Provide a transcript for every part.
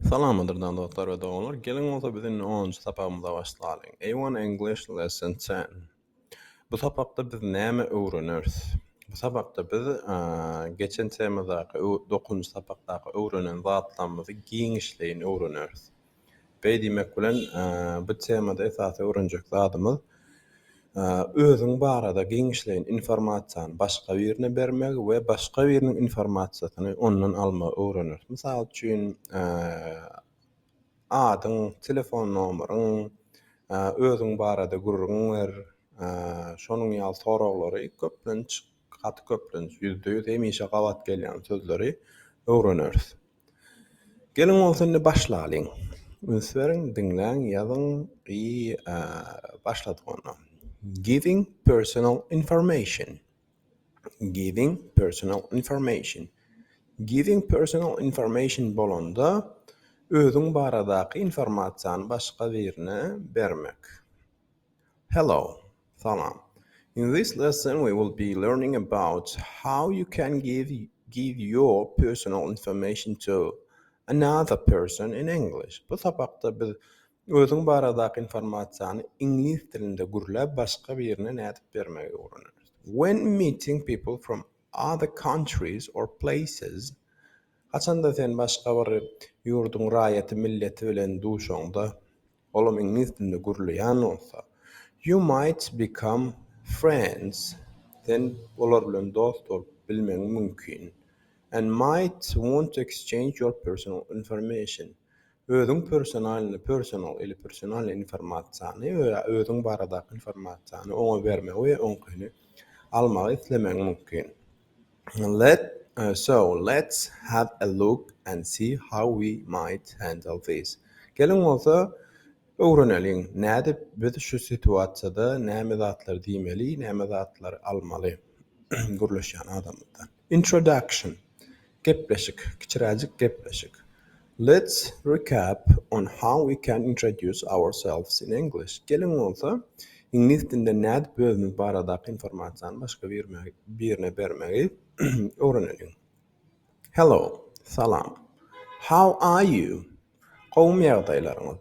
Salamıdırdan dostlar ve doğanlar. Gelin olsa bizim 10. tapağımıza başlayalım. A1 English Lesson 10. Bu tapakta biz näme öwreniriz? Bu tapakta biz geçen temadaky 9. tapakdaky öwrenen zatlarymyzy giňişleýin öwreniriz. Beý diýmek bilen bu temada esasy öwrenjek zatymyz özüň barada giňişleýin informasiýany başga birine bermek we başga biriniň informasiýasyny ondan almak öwreniriz. Mysal üçin adyň, telefon nomeryň, özüň barada gurrun ber, şonuň ýaly soraglary köplenç, gaty köplenç, %100 hemişe gawat gelýän sözleri öwreniriz. Gelin bolsa indi başlaýyn. Ünsüriň, diňläň, ýazyň başladyk onu. Giving personal information. Giving personal information. Giving personal information bolanda özüň baradaky informasiýany başga birine bermek. Hello, salam. In this lesson we will be learning about how you can give your personal information to another person in English. Bu sabakda biz özüň baradaky informasiýany ingliz dilinde gürläp başga birine nädip bermegi öwreniriz. When meeting people from other countries or places, haçanda sen başga bir ýurduň raýaty, milleti bilen duşaňda, olam ingliz dilinde gürleýän bolsa, you might become friends. Sen olar bilen dost bolup bilmeň mümkin. And might want to exchange your personal information. Özüň personal informasiýany we özüň baradaky informasiýany oňa bermek we oňkyny almagy islemeň mümkin. Let's have a look and see how we might handle this. Gelin olsa öwreneliň nädip biz şu situasiýada näme zatlar diýmeli, näme zatlar almaly gürleşýän adamdan. Introduction. Gepleşik, kiçiräjik gepleşik. Let's recap on how we can introduce ourselves in English. Gelin olsa ingliz dilinde nädip özüň baradaky informasiýany başga birine bermegi öwreneliň. Hello, salam. How are you? Gowum ýagdaýlaryňyz?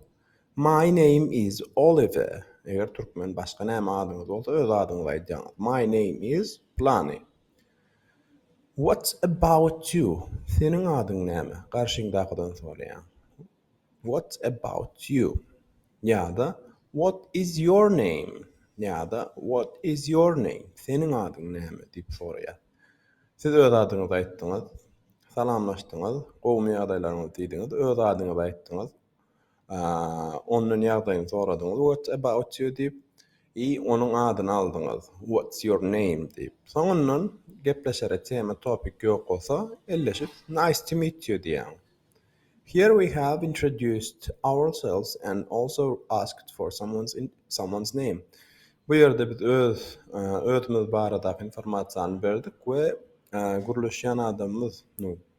My name is Oliver. Eger türkmen başga näme adyňyz bolsa öz adyňyzy aýdýaňyz. My name is Plany. What about you? Senin adyň näme? Garşyňdakydan soraýan. What about you? Ýa-da what is your name? Ýa-da what is your name? Senin adyň näme diýip soraýar. Siz öz adyňyzy aýtdyňyz, salamlaşdyňyz, gowum ýagdaýlaryňyzy diýdiňiz, öz adyňyzy aýtdyňyz. Onun ýagdaýyny soradyňyz, what about you diýip, onuň adyny aldyňyz, what's your name diýip. Soňundan gepleşere tema topik ýok bolsa, elleşip nice to meet you diýän. Here we have introduced ourselves and also asked for someone's name. Bu ýerde biz özümiz baradaky informasiýany berdik we gürleşýän adamymyz,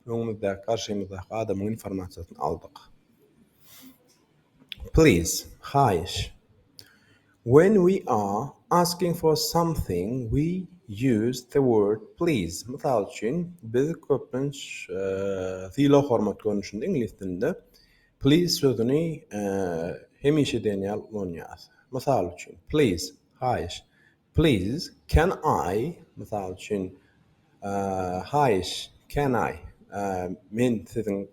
öňümizde karşymyzdaky adamyň informasiýasyny aldyk. Please, haýyş. When we are asking for something, we use the word please. Mysal üçin biz köpünç syla hormat görnüşinde ingliz dilinde please sözüni hemişe denýär bolýar. Mysal üçin please, haýyş. Please, can I? Mysal üçin haýyş, can I? Men siziň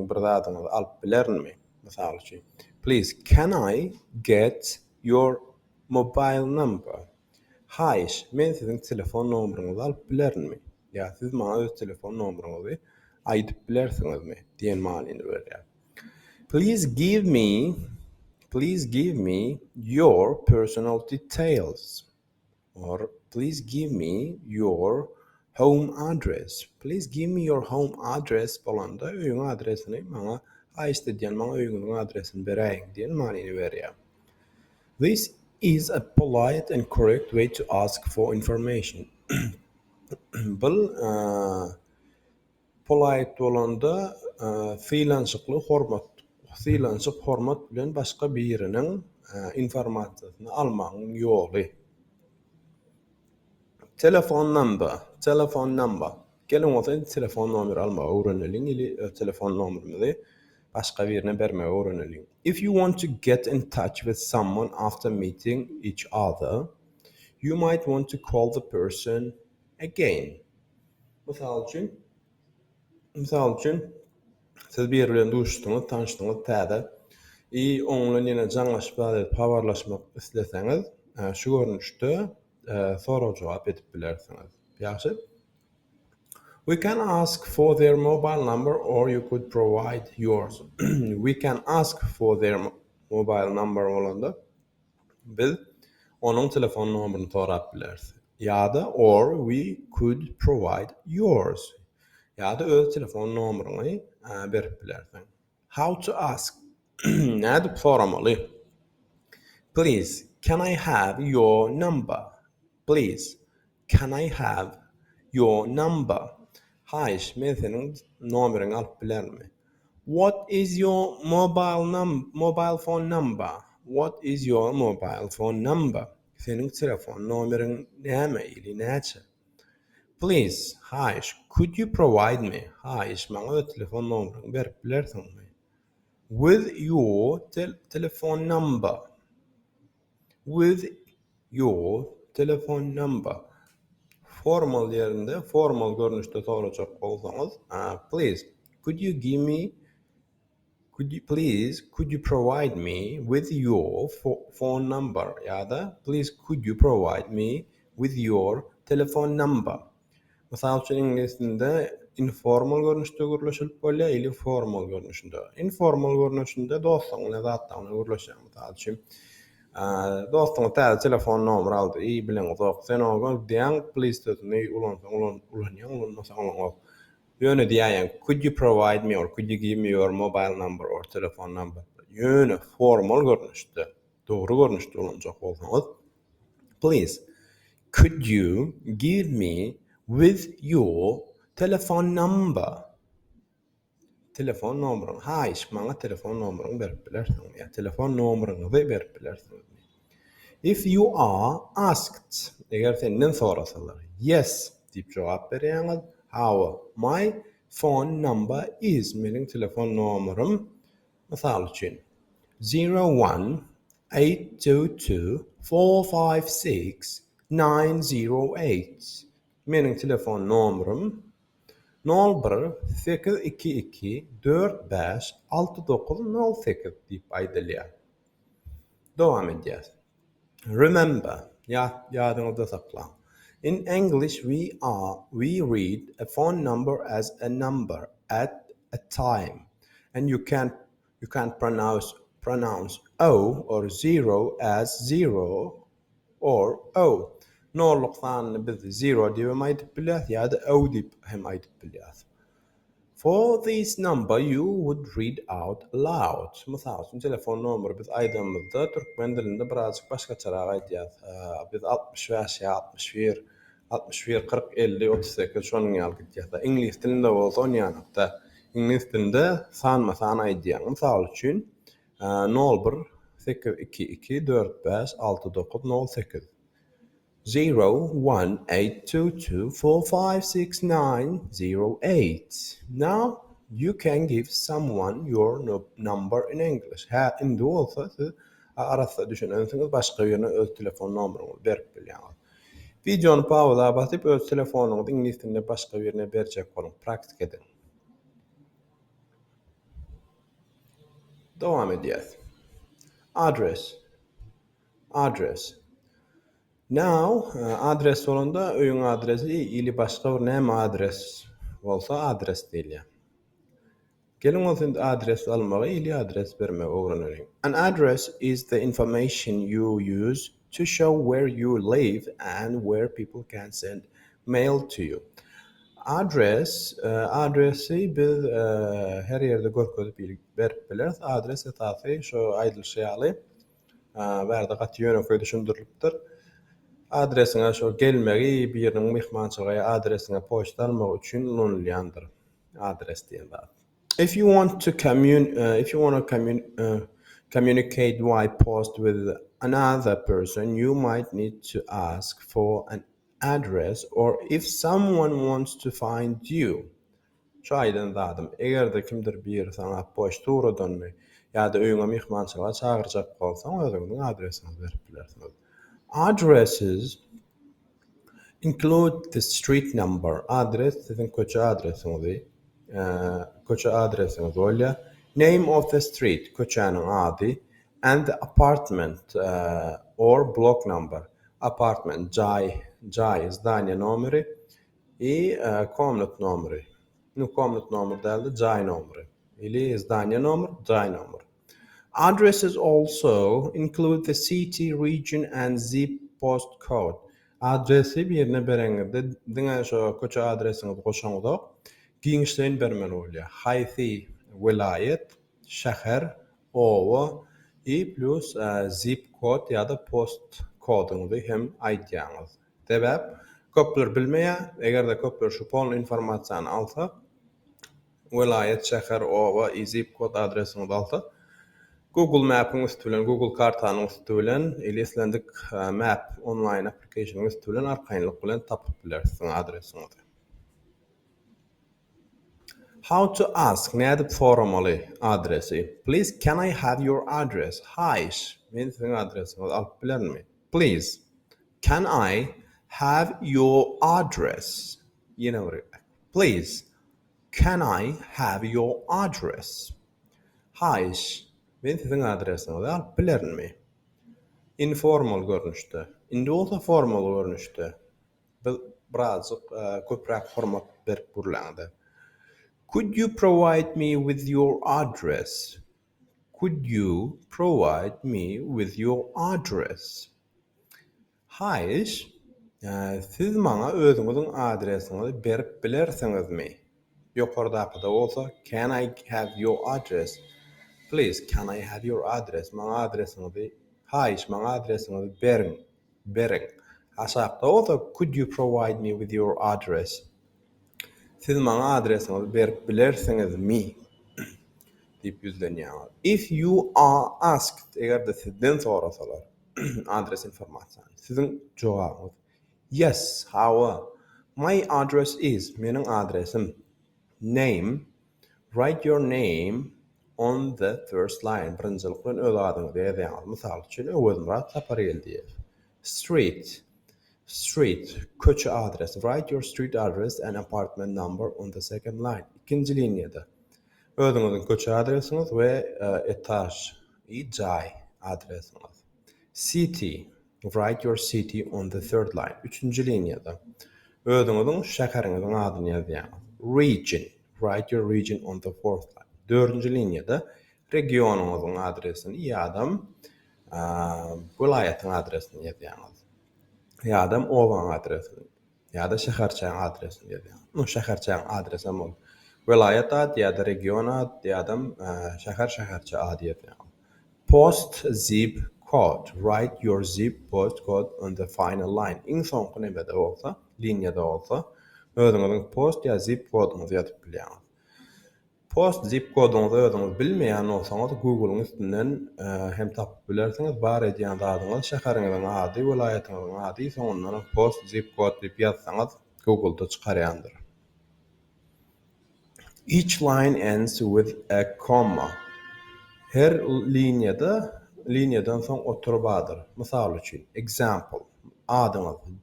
bir zadyňyzy alyp bilermi? Mysal üçin please, can I get your mobile number? Haýyş, men siziň telefon nomeryňyzy alyp bilermi? Ya siz maňa öz telefon nomeryňyzy aýdyp bilersiňizmi? Diýen manyny berýär. Please give me your personal details. Or please give me your home address. Please give me your home address bolanda öýüň adresini maňa aýdyp diýen, maňa öýüňiň adresini beräýin diýen manyny berýär. This is a polite and correct way to ask for information. Bul polite bolanda sylançyk hormat bilen başga biriniň informasiýasyny almagyň ýoly. Telefon number. Gelin olsa telefon nomeri almagy öwreneliň, telefon nomerimizi başka birine bermege öğrenelim. If you want to get in touch with someone after meeting each other, you might want to call the person again. Misal üçün siz bir bilen duştuňyz, tanışdyňyz täze. Oňla ýene jaňlaşyp habarlaşmak isleseňiz, şu görnüşde soraw jogap edip bilersiňiz. Ýaşy. We can ask for their mobile number or you could provide yours. We can ask for their mobile number bolanda biz onun telefon numaryny sorap bilersiz. Ýa-da or we could provide yours. Ýa-da öz telefon numaryny berip bilersiň. How to ask? Näde soramaly? Please, can I have your number? Please, can I have your number? Hayır, men senin numaryny alyp bilermi? What is your mobile phone number? What is your mobile phone number? Senin telefon numaryň näme ili näçe? Please, hayır, could you provide me? Hayır, maňa telefon numaryny berip bilersiňmi? With your telephone number. With your telephone number. Formal yerinde, formal görnüşde soracak olsanız, please, could you provide me with your phone number? Ya da, please, could you provide me with your telephone number? Mesela İngiliz dilinde informal görnüşde gürleşilip bolýar, ili formal görnüşde. Informal görnüşde dostuňyň zatlaryny gürleşýär. Mesela dostuň täze telefon numary aldy, bilen uzak. Sen oňa diýäň, please sözüni ulanýan, ýöne diýäň, could you provide me or could you give me your mobile number or telephone number? Ýöne formal görnüşde, dogry görnüşde ulanjak bolsaňyz, please, could you give me with your telephone number? Telefon numaryny, haýyş, maňa telefon numaryny berip bilersiň. Ya telefon numaryny berip bilersiň. If you are asked, eger senden sorasalar, yes diýip jogap berýäňiz. How? My phone number is, meniň telefon numarym, mysal üçin 01-822-456-908. Meniň telefon numarym 01-822-456-6908 diýip aýdylýar. Dowam edýär. Remember, yadyňyzda sakla. In English, we read a phone number as a number at a time, and you can't pronounce O or zero as zero or O. Norlukdan biz zero diýip aýdyp bilýäs, ýa-da O diýip hem aýdyp bilýäs. For this number you would read out loud. Mesela telefon numary biz aýdymyzda türkmen dilinde birazjyk başgaçarak aýdýas. Biz 65 61 61 40 50 38 şonuň ýaly gidýär. İngiliz dilinde bolsa ýa-da İngiliz dilinde sanma-san aýdýan. Mysal üçin 01 822 45 6908. 01-822-456-908. Now you can give someone your number in English. Indi olsa siz arasda düşünensiňiz başga ýöne öz telefon numaryňyzy berip bilýäňiz. Videonu pauza basyp öz telefonuňyzy İngiliz dilinde başga birine berjek boluň, praktik edin. Dowam edýäs. Address. Now, adres bolanda öýüň adresi ili başga bir näme adres bolsa adres diýilýär. Gelin olsun adres almagy ili adres bermegi öwrenelim. An address is the information you use to show where you live and where people can send mail to you. Adresi biz her yerde görkezip berip bileriz. Adres esasy şu aýdylşýaly bärde gaty ýöne düşündirilipdir. Adresiňe şo gelmegi biriniň mehmançylyga adresiňe poçta almak üçin ulanylýandyr. Adres diýen zat. If you want to communicate by post with another person, you might need to ask for an address, or if someone wants to find you, şaýdan zatym. Egerde kimdir bir sana poçta uradanmy ýa-da öýüňe mehmançylyga çagyrjak bolsaň özüňiň adresini berip bilersiňiz. Addresses include the street number. Adres sizin köçe adresinizi, köçe adresiniz bolýa. Name of the street, köçäniň ady, and the apartment or block number. Apartment, jay, zdania nomeri i komnat nomeri. Nu komnat nomer däldi, jay nomeri. Ili zdania nomer, jay nomer. Addresses also include the city, region, and zip postcode. Adresi birine bereňizde diňe şo köçe adresiniňi goşaňyzda giňişlerin bermeli bolýar. Haýsy vilayet, şäher, owa plus zip kod ýa-da post koduňyzy hem aýtýaňyz. Sebäp köpler bilmeýär, egerde köpler şu pol informasiýany alsa, vilayet, şäher, owa, zip kod adresiniňi alsa, Google Map'ın üstülen, Google kartanyň üstülen, eleslendik Map online application'ın üstülen arkaýynlyk bilen tapyp bilersiň adresiňizi. How to ask, näde formaly adresi. Please, can I have your address? Haýyş, men siziň adresiňizi alyp bilermi? Please, can I have your address? Ýene bir. Please, can I have your address? Haýyş, men siziň adresiňizi alyp bilermi? Informal görnüşde. Indi olsa formal görnüşde. Birazcık köpräk format berip burlaňdy. Could you provide me with your address? Could you provide me with your address? Haýyş, siz maňa özüňiziň adresiňizi berip bilersiňizmi? Ýokardakyda bolsa, can I have your address? Please, can I have your address? Maňa adresiňizi, haýyş, maňa adresiňizi beriň. Aşağıda bolsa, could you provide me with your address? Siz maňa adresiňizi berip bilersiňizmi? Dip ýüzlenýär. If you are asked, egerde sizden sorasalar adres informasiýany, siziň jogabyňyz yes, how? My address is, meniň adresim. Name, write your name on the first line. Birinjilik bilen öz adyňyzy ýazýaňyz. Mysal üçin Öwelmurat Saparyel diýip. Street, köçe adres. Write your street address and apartment number on the second line. İkinci linýada. Özüňiziň köçe adresiňiz we etaj, jay adresiňiz. City, write your city on the third line. Üçüncü linýada. Özüňiziň şäheriňiziň adyny ýazýaňyz. Region, write your region on the fourth line. Dördüncü linýada regionuňyzyň adresini ýa-da vilayatyň adresini ýazýaňyz. Ýa-da owaň adresini, ýa-da şäherçäň adresini ýazýaňyz. Nu şäherçäň adresi bol. Vilayat ad ýa-da region ad ýa-da şäherçä ad ýazýaňyz. Post zip code, write your zip post code on the final line. Iň soňky nämede bolsa, linýada bolsa, özüňiziň post ýa zip koduňyzy ýazyp bilýäňiz. Post zip koduňyzy özüňiz bilmeýän bolsaňyz Google'ň üstünden hem tapyp bilersiňiz. Bar edýän zadyňyz şäheriňiziň ady, vilayatyňyzyň ady, soňundan post zip kod diýip ýazsaňyz Google'da çykarýandyr. Each line ends with a comma. Her linýadan soň oturbadyr. Mysal üçin, example, adyňyzy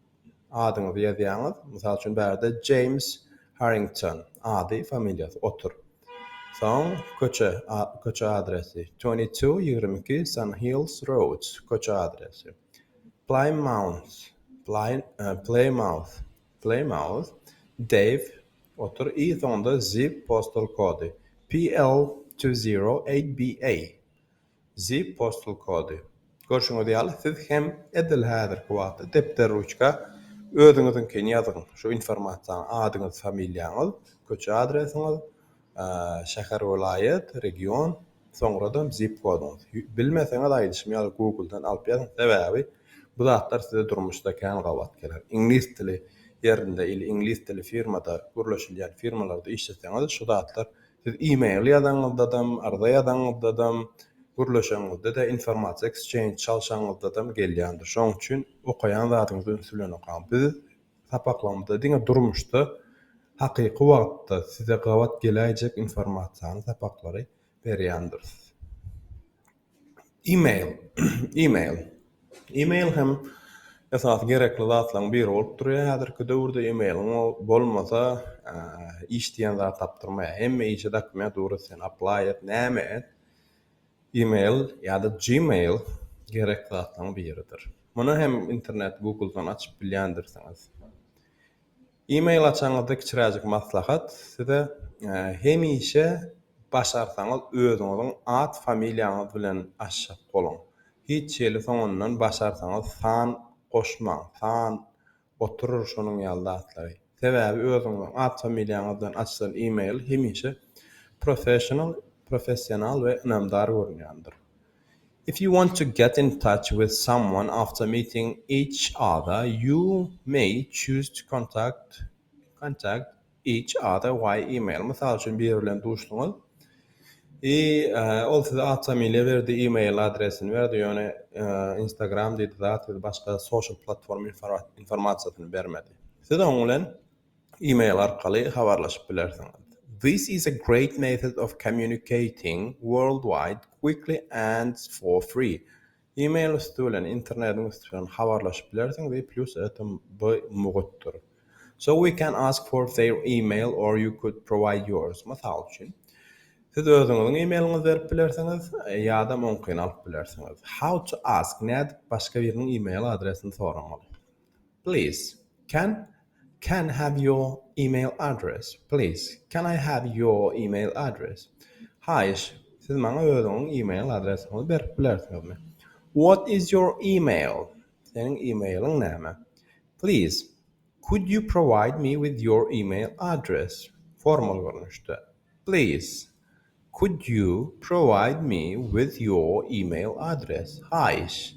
ýazýaňyz. Mysal üçin bärde James Harrington, ady, familiýasy, otur. Soň köçe adresi 2222 Sun Hills Road, köçe adresi. Plymouth, Dave, otur, i sonda zip postal kody PL208BA. Zip postal kody. Görşüňiz ýaly, siz hem edil häzirki wagtda depter ruçka özüňizinkini ýazyň. Şu informasiýany, adyňyz, familiýaňyz, köçe adresiňiz, şäher, vilayet, region, soňradan zip koduňyz. Bilmeseňiz aýdyşmy Google'dan alyp ýazyň. Sebäbi bu zatlar size durmuşda kän gawat geler. İnglis dili ýerinde, İnglis dili firmada, gürleşilýän firmalarda işleseňiz, şu zatlar siz e-mail ýazaňyzdadam, arda ýazaňyzdadam, gürleşeňizde de informasiýa exchange çalşaňyzdadam gelýändir. Şoň üçin okaýan zadyňyzy ünsülen okaň. Biz sapaklamda diňe durmuşda hakyky wagtda size gawat geläjek informasiýany tapaklary berýändir. Email. Email. Email hem esas gerekli zatlaryň biri bolup durýar. Häzirki döwürde emailiň bolmasa, iş diýen zat tapdyrmaýar. Hemme işe dokument dogry sen apply et, näme et. Email ýa-da Gmail gerekli zatlaryň biridir. Muny hem internet Google'dan açyp bilýändirsiňiz. Email açaňyzda kiçiräjik maslahat size hemişe başarsaňyz özüňiziň ad familiýaňyz bilen açyp bolan. Hiç ýeli soňundan başarsaňyz san goşmaň, san oturur şonuň ýalda atlary. Sebäbi özüňiň ad familiýaňyz bilen açylan email hemişe professional we namdar görünýändir. If you want to get in touch with someone after meeting each other, you may choose to contact each other via email. Mesela üçün bir bilen duştuňyz. Ol size ad familiýa berdi, email adresini berdi, ýöne Instagram diýdi zat we başga social platform informasiýasyny bermedi. Siz onuň bilen email arkaly habarlaşyp bilersiňiz. This is a great method of communicating worldwide quickly and for free. Email üstünden internetin üstünden habarlaşyp bilersiň we plus etem bu mugutdur. So we can ask for their email or you could provide yours. Masal üçin siz özüňiziň emailinizi berip bilersiňiz ýa-da mümkin alyp bilersiňiz. How to ask näde başga biriniň email adresini soramaly. Please, can have your email address? Please, can I have your email address? Hayır, siz bana özüňiň email adresini berip bilersiňizmi? What is your email? Senin emailin näme? Please, could you provide me with your email address? Formal görnüşde. Please, could you provide me with your email address? Hayır,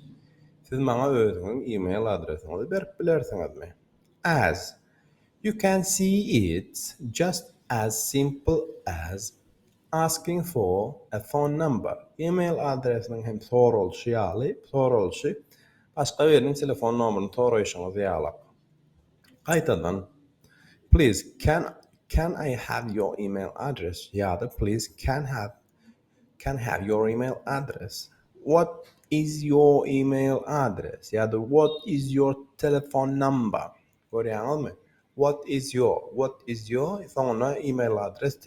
siz bana özüňiň email adresini berip bilersiňizmi? As you can see, it's just as simple as asking for a phone number. Email adresinin hem sorulşy ýaly, sorulşy başga biriniň telefon nomeryny soraýşyňyz ýaly. Gaýtadan, please can I have your email address? ýa-da please can have your email address. What is your email address? ýa-da what is your telephone number? Görýäňizmi? What is your sonra email adres,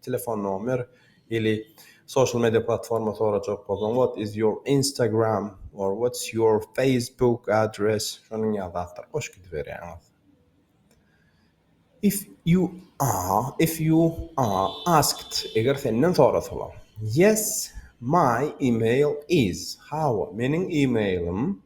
telefon nomer ili social media platforma sorajak bolsan what is your Instagram or what's your Facebook address şonuň ýazatlar goşup berýäňiz. If you are asked eger senden sorasalar. Yes, my email is. How? Meniň emailim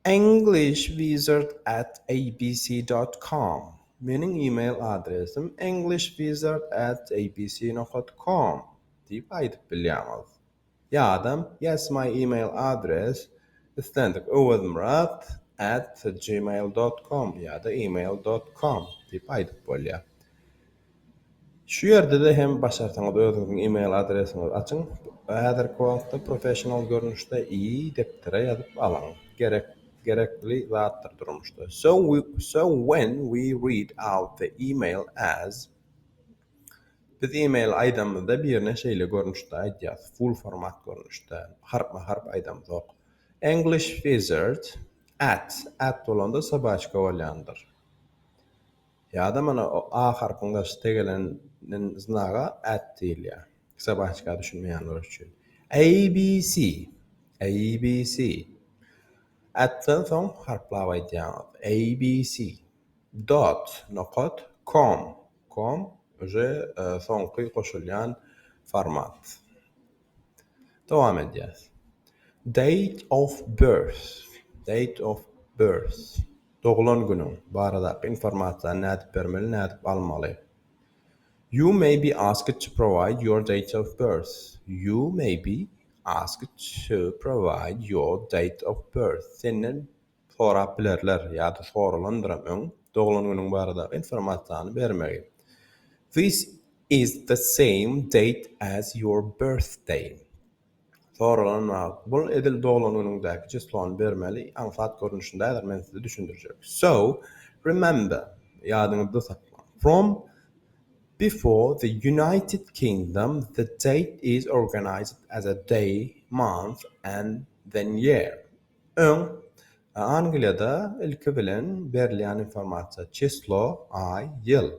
englishwizard@abc.com. Meniň email adresim englishwizard@abc.com diýip aýdyp bilýäňiz. Ýa-da yes, my email address istendik owazmurat@gmail.com ýa-da email.com diýip aýdyp bolýar. Şu ýerde de hem başarsaňyz özüňiň email adresinizi açyň. Häzirki wagtda professional görnüşde deptere ýazyp alaň. Gerekli zatlar durmuşda. So when we read out the email as biz email aýdamyzda bir neşeýle görnüşde aýdýar. Full format görnüşde. Harp aýdamyz ok. English Wizard at bolanda sabaçka bolýandyr. Ýa-da mana a harpyňda tegelen znaga at diýilýär. Sabaçka düşünmeýänler üçin. ABC Atdan soň harplar aýdýar. abc.com öje soňky goşulýan format. Dowam edýäs. Date of birth. Doglan günüň barada informasiýa nädip bermeli, nädip almaly. You may be asked to provide your date of birth. Senden sorap bilerler ýa-da soralandyram doglan günüň barada informasiýany bermegi. This is the same date as your birthday. Soralanmak bul edil doglan günüňdäki çyslany bermeli, ansat görnüşinde men sizi düşündirjek. So, remember, Yadınızda saklan. From before the United Kingdom, the date is organized as a day, month, and then year. Anglia'da ilki bilen berilýän informasiýa çyslo, ay, yıl.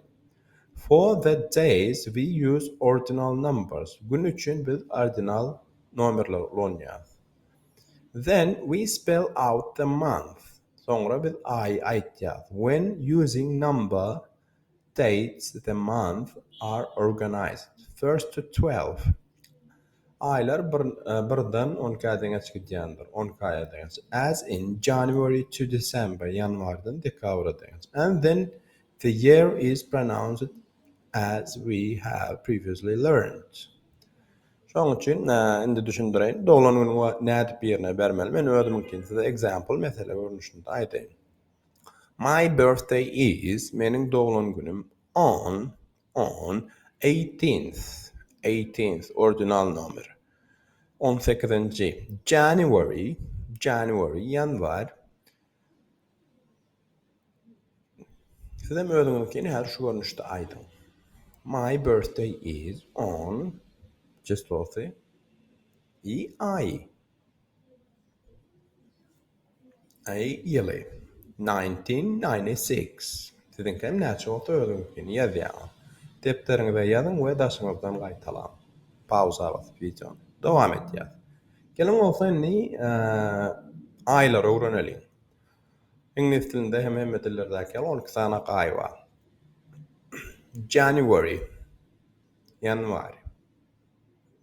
For the days we use ordinal numbers. Gün üçün biz ordinal nomerler ullanýar. Then we spell out the month. Sonra biz ay aýtýar. When using number dates, the month are organized. First to 12. Aylar birden 10-gaçgacha gidýändir. 10-gaçgacha. As in January to December, yanvardan dekabragacha. And then the year is pronounced as we have previously learned. Şoň üçin indi düşündireýin. Doglan güni nädip ýerine bermeli. Men özümkiň size example mesele görnüşinde aýdaýyn. My birthday is, mening doglan günüm on 18th ordinal number. 18. January yanvar. Sizem özüňinkini her şu görnüşde aýdyn. My birthday is on just birthday ay ýyly 1996. Sizin kim näçe olsa özüňinkini ýazýar. Depteriňize ýazyň we daşyňyzdan gaýtalan. Pauza basyp videonu dowam etýär. Gelin bolsa indi aýlary öwreneliň. İngiliz dilinde hem dillerdäki 12 sana aý bar. January yanvar.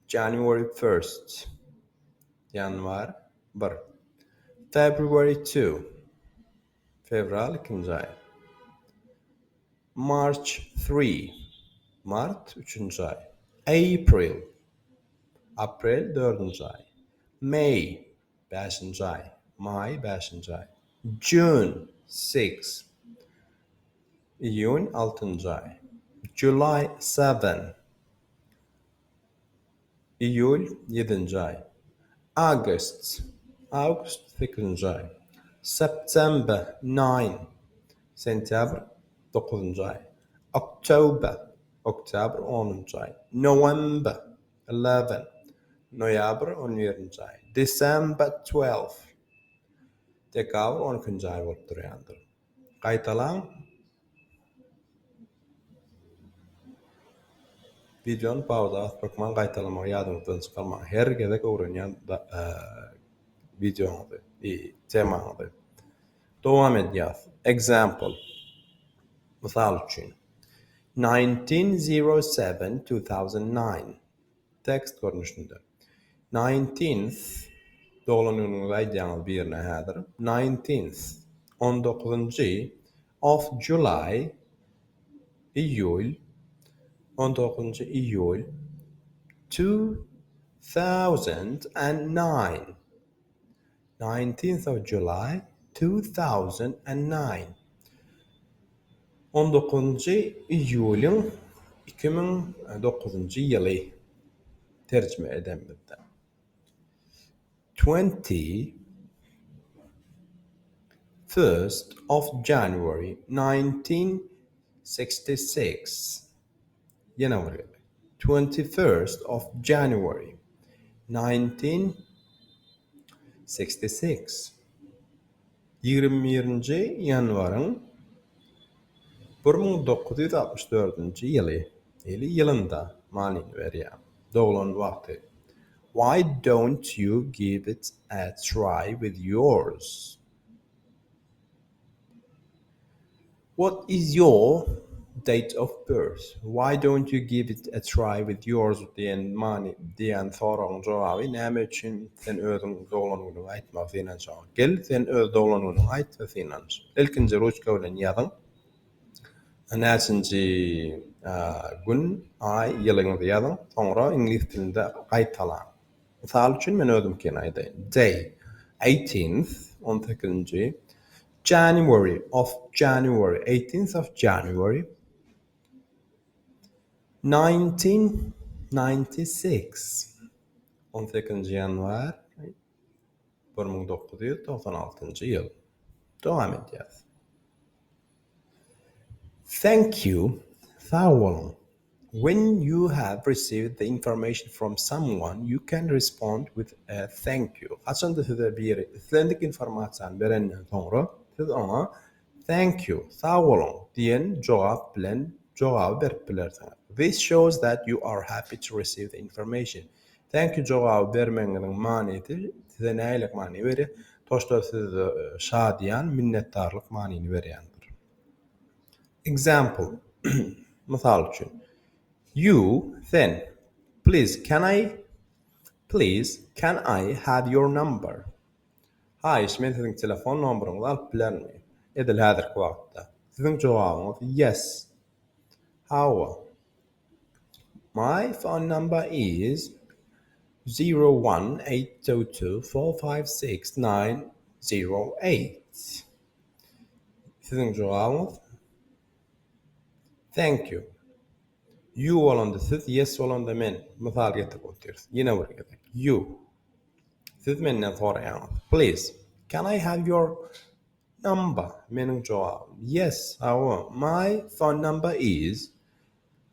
January 1st yanvar 1. February 2 fevral 2. ay. March 3 Mart 3. ay. April 4. ay. May 5. ay. May 5. ay. June 6 iyun 6. ay. July 7 iyul 7. ay. August 8. ay. September 9 sentyabr 9. ay. October 10. ay. November 11 noyabr 11. ay. December 12 dekabr 12. ay bolup durýandyr. Gaýtalan videonu pauza atmakman gaýtalamagy ýadyňyzdan çykarma. Her gezek öwrenýän videoňyzy, temaňyzy. Dowam edýär. Example. Mysal üçin. 1907-2009. Text görnüşinde. 19th doglan günüňizi aýdýaňyz birine häzir. 19th 19 of July iyul 19 iyul 2009. 19th of July 2009. 19 iyulun 2009 ýyly tercüme eden bizde. 21st of January 1966. Yine oraya. 21st of January 1966. 20. yanvarın 1964 ýyly. Ýylynda manyn berýär. Doglan wagty. Why don't you give it a try with yours? What is your date of birth? Why don't you give it a try with yours diyen soragyň jogaby näme üçin sen özüň doglanuny aýtmak senen soň. Gel sen öz doglanuny aýt we senen. Ilkinji ruçka bilen ýazyn. Näçinji gün, ay, ýylyňyzy ýazyn. Soňra ingliz dilinde gaýtalan. Mysal üçin men özümkini aýdaýyn. Day 18th 18. January 18th of January 1996. 18. yanvar 1996 ýyl. Dowam edýär. Thank you. Sağ olun. When you have received the information from someone, you can respond with a thank you. Açanda size bir islendik informasiýany berenden soňra siz ona thank you, sağ olun diyen jogap bilen jogaby berip bilersiňiz. This shows that you are happy to receive the information. Thank you jogaby bermeňiziň manyny size näýlik many berer? Toşda sizi şadyan, minnetdarlyk manyny berýändir. Example. Mysal üçin. You then, please can I have your number? Haýyş, men siziň telefon nomberyňyzy alyp bilermi? Edil häzirki wagtda. Siziň jogabyňyz yes. How? My phone number is 01822456908. Siziň jogabyňyz thank you. You bolanda siz, yes bolanda men. Mysal getirip oturýarys. Ýene bir gezek. You. Siz menden soraýaňyz. Please, can I have your number? Meniň jogabym. Yes, how? My phone number is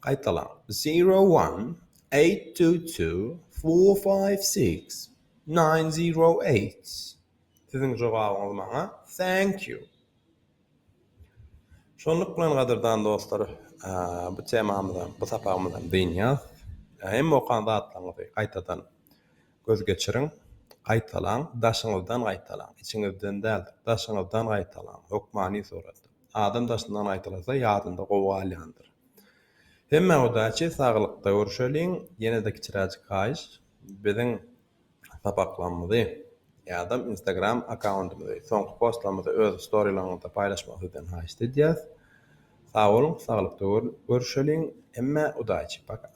Qaytalan. 01822456908. Siziň jogabyňyz maňa thank you. Şonluk bilen gaderdan dostlar, bu temamyzdan, bu sapağımyzdan diňýär. Hem okan zatlaryňyzy gaýtadan göz geçiriň, gaýtalan, daşyňyzdan gaýtalan, içiňizden däl, daşyňyzdan gaýtalan, hokmany sorady. Adam daşyndan gaýtalasa ýadynda gowalýandyr. Hemme odaçy saglykda görüşeliň, ýene-de kiçiräjik haýyş, biziň sapaklanmady, ýa-da Instagram akkauntymyzy, soňky postlarymyzy öz storylarymyzda paýlaşmak üçin haýyş edýäs. Sağ olun, sağlıkda görüşeliň, emme odaçy, paka.